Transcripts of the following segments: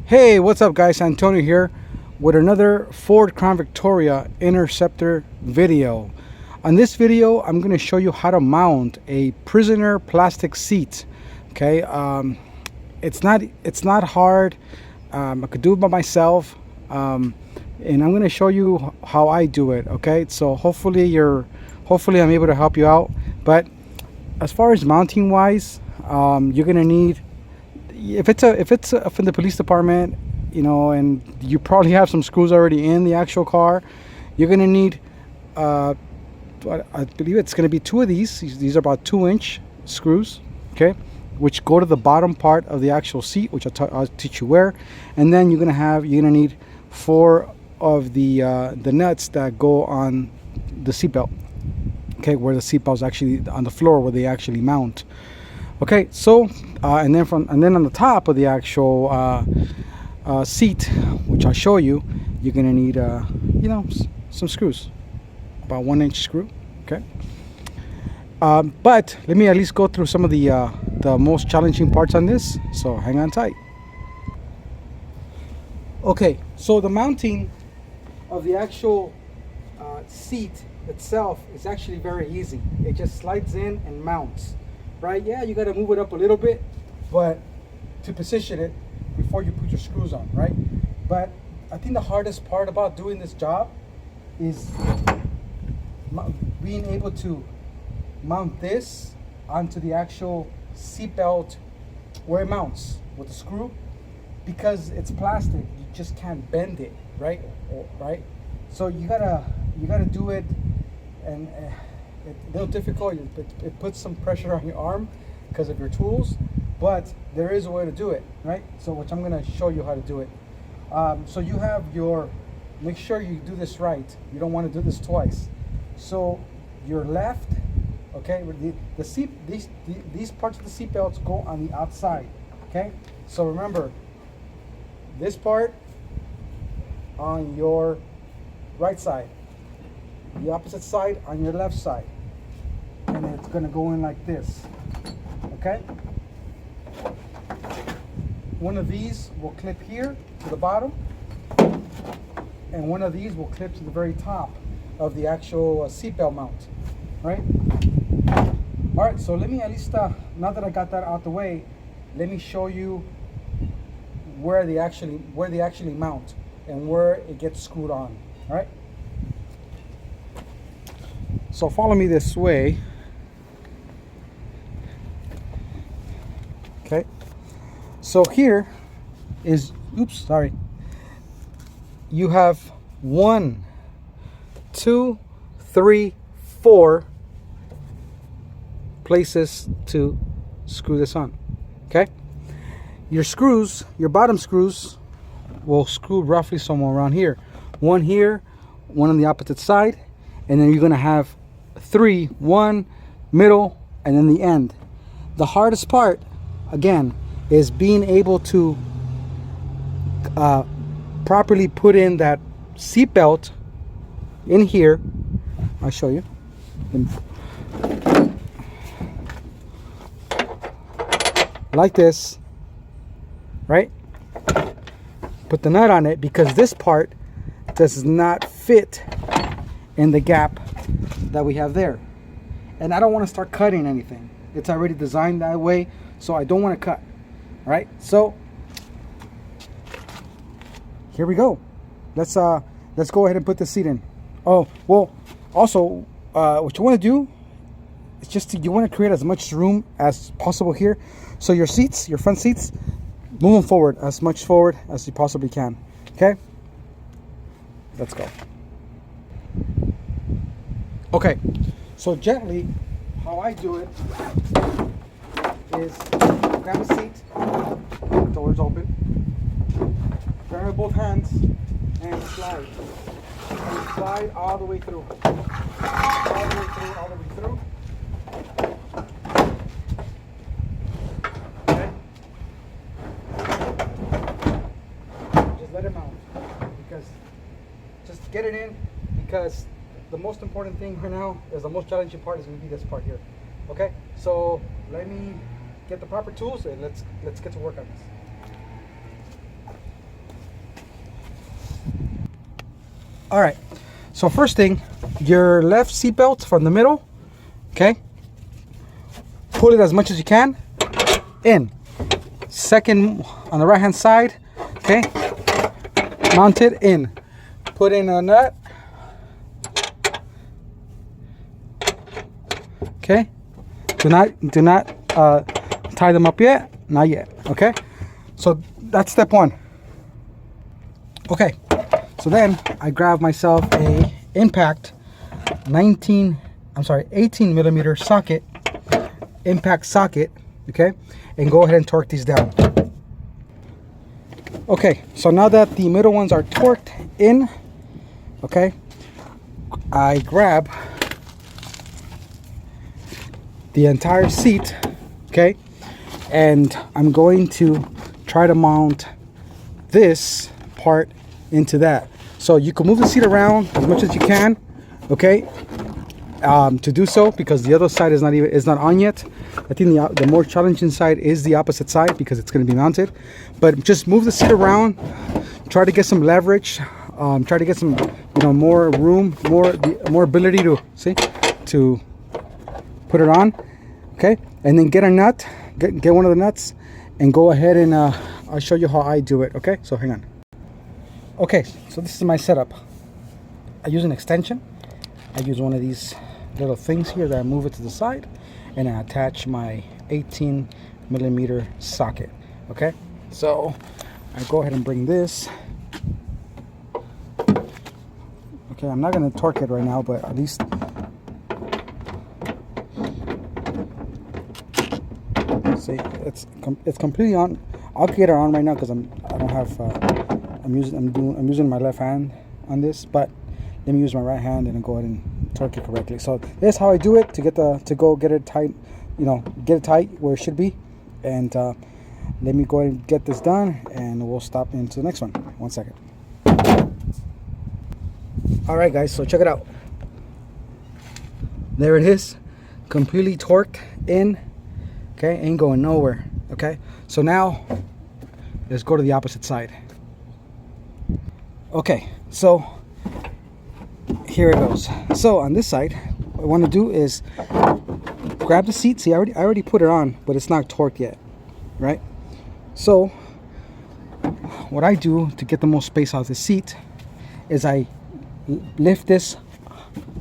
Hey, what's up guys? Antonio here with another Ford Crown Victoria Interceptor video. On this video, I'm going to show you how to mount a prisoner plastic seat. Okay, it's not hard. I could do it by myself, and I'm going to show you how I do it. Okay, so hopefully I'm able to help you out. But as far as mounting wise, you're going to need, if it's from the police department, and you probably have some screws already in the actual car, you're gonna need I believe it's gonna be two of these. These are about 2-inch screws, okay, which go to the bottom part of the actual seat, which I'll teach you where. And then you're gonna need 4 of the nuts that go on the seatbelt, okay, where the seatbelt's actually on the floor, where they actually mount. Okay, so and then on the top of the actual seat, which I'll show you, you're gonna need some screws, about 1-inch screw. Okay, but let me at least go through some of the most challenging parts on this. So hang on tight. Okay, so the mounting of the actual seat itself is actually very easy. It just slides in and mounts. Right? Yeah, you got to move it up a little bit, but to position it before you put your screws on, right? But I think the hardest part about doing this job is being able to mount this onto the actual seatbelt where it mounts with the screw, because it's plastic. You just can't bend it, right? Right? So you gotta do it, and it's a little difficult. It puts some pressure on your arm because of your tools, but there is a way to do it, right? So which I'm going to show you how to do it. So you have make sure you do this right. You don't want to do this twice. So your left, okay, these parts of the seat belts go on the outside, okay? So remember, this part on your right side, the opposite side on your left side, and it's going to go in like this. Okay, one of these will clip here to the bottom, and one of these will clip to the very top of the actual seatbelt mount, right? All right, so let me at least now that I got that out the way, let me show you where they actually mount and where it gets screwed on. All right, so follow me this way. Okay, so here is, you have 1, 2, 3, 4 places to screw this on. Okay, your bottom screws will screw roughly somewhere around here. 1 here, 1 on the opposite side, and then you're going to have 3, 1 middle, and then the end. The hardest part, again, is being able to properly put in that seat belt in here. I'll show you. Like this, right? Put the nut on it, because this part does not fit in the gap that we have there. And I don't want to start cutting anything. It's already designed that way, so I don't want to cut. All right, so here we go. Let's go ahead and put the seat in. Oh, well, also what you want to do is you want to create as much room as possible here, so your front seats, move them forward as much forward as you possibly can. Okay, let's go. Okay, so gently, how I do it is grab a seat, doors open, grab it with both hands, and slide. And slide all the way through. All the way through, all the way through. Okay? Just let it mount. Just get it in, because the most important thing right now is the most challenging part is going to be this part here. Okay, so let me get the proper tools and let's get to work on this. All right, so first thing, your left seatbelt from the middle, okay, pull it as much as you can in. Second on the right hand side, okay, mount it in. Put in a nut, okay. Do not tie them up yet, not yet, okay. So that's step one. Okay, so then I grab myself a impact 18 millimeter socket, impact socket, okay, and go ahead and torque these down. Okay, so now that the middle ones are torqued in, okay, I grab the entire seat, okay, and I'm going to try to mount this part into that. So you can move the seat around as much as you can, okay, to do so, because the other side is not on yet. I think the more challenging side is the opposite side because it's going to be mounted. But just move the seat around, try to get some leverage, try to get some, more room, more ability to put it on, okay, and then get a nut, get one of the nuts, and go ahead and I'll show you how I do it. Okay, so hang on. Okay, so this is my setup. I use an extension. I use one of these little things here that I move it to the side, and I attach my 18 millimeter socket. Okay, so I go ahead and bring this. Okay, I'm not going to torque it right now, but at least see it's completely on. I'll get it on right now because I'm using my left hand on this, but let me use my right hand and go ahead and torque it correctly. So this is how I do it to get it tight, get it tight where it should be. And let me go ahead and get this done, and we'll stop into the next one. 1 second. All right, guys, so check it out. There it is, completely torqued in. Okay, ain't going nowhere. Okay, so now let's go to the opposite side. Okay, so here it goes. So on this side, what I want to do is grab the seat. See, I already put it on, but it's not torqued yet, right? So what I do to get the most space out of the seat is I lift this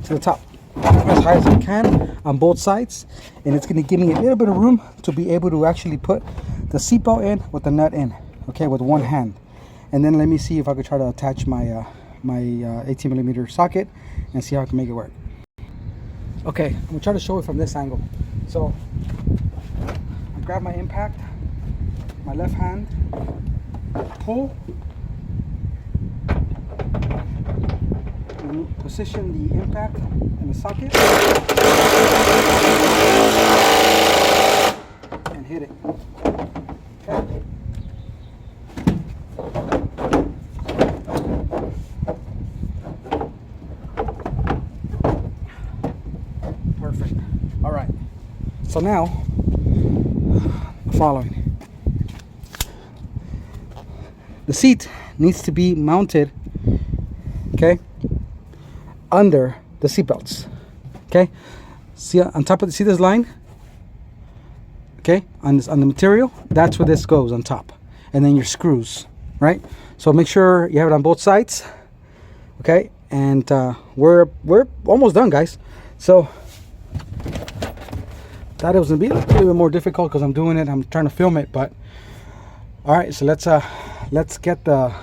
to the top as high as I can on both sides, and it's going to give me a little bit of room to be able to actually put the seatbelt in with the nut in, okay, with one hand. And then let me see if I could try to attach my 18 millimeter socket and see how I can make it work. Okay, I'm gonna try to show it from this angle. So I grab my impact, my left hand, pull, and position the impact in the socket, and hit it. Okay. Perfect. All right. So now, the following. The seat needs to be mounted, okay, under the seat belts. Okay. See on top of see this line? Okay, on the material, that's where this goes on top, and then your screws, right? So make sure you have it on both sides. Okay, and we're almost done, guys. So thought it was gonna be a little bit more difficult because I'm doing it. I'm trying to film it, but all right. So let's get the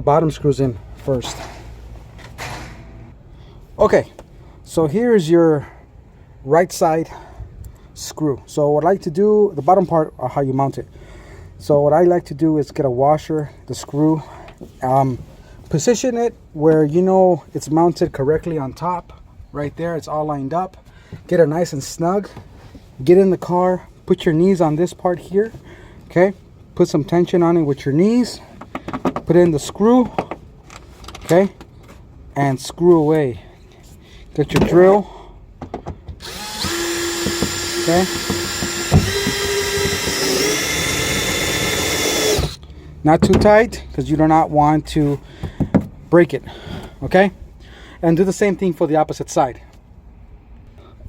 bottom screws in first. Okay, so here's your right side screw. So what I like to do, the bottom part, are how you mount it. So what I like to do is get a washer, the screw, position it where it's mounted correctly on top. Right there, it's all lined up. Get it nice and snug. Get in the car, put your knees on this part here, okay? Put some tension on it with your knees. Put in the screw, okay? And screw away. Get your drill, okay? Not too tight because you do not want to break it, okay? And do the same thing for the opposite side.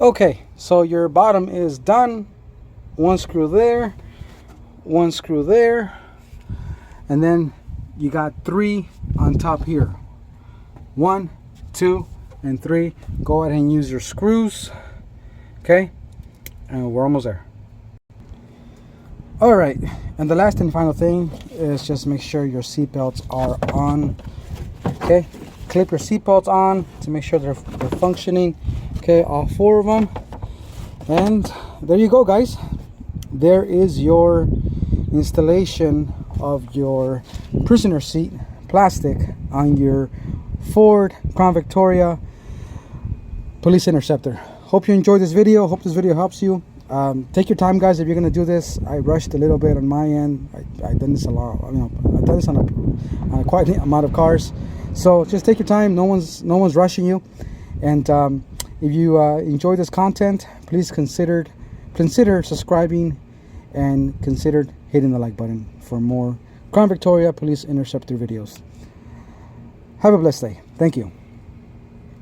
Okay, so your bottom is done. One screw there, one screw there, and then you got 3 on top here. 1, 2, and 3. Go ahead and use your screws, okay? And we're almost there. All right, and the last and final thing is just make sure your seat belts are on, okay? Clip your seat belts on to make sure they're functioning, okay? All 4 of them. And there you go, guys. There is your installation of your prisoner seat plastic on your Ford Crown Victoria Police Interceptor. Hope you enjoyed this video. Hope this video helps you. Take your time, guys. If you're gonna do this, I rushed a little bit on my end. I've done this a lot. I've done this on a quite amount of cars. So just take your time. No one's rushing you. And if you enjoy this content, please consider subscribing and consider hitting the like button for more Crown Victoria Police Interceptor videos. Have a blessed day. Thank you.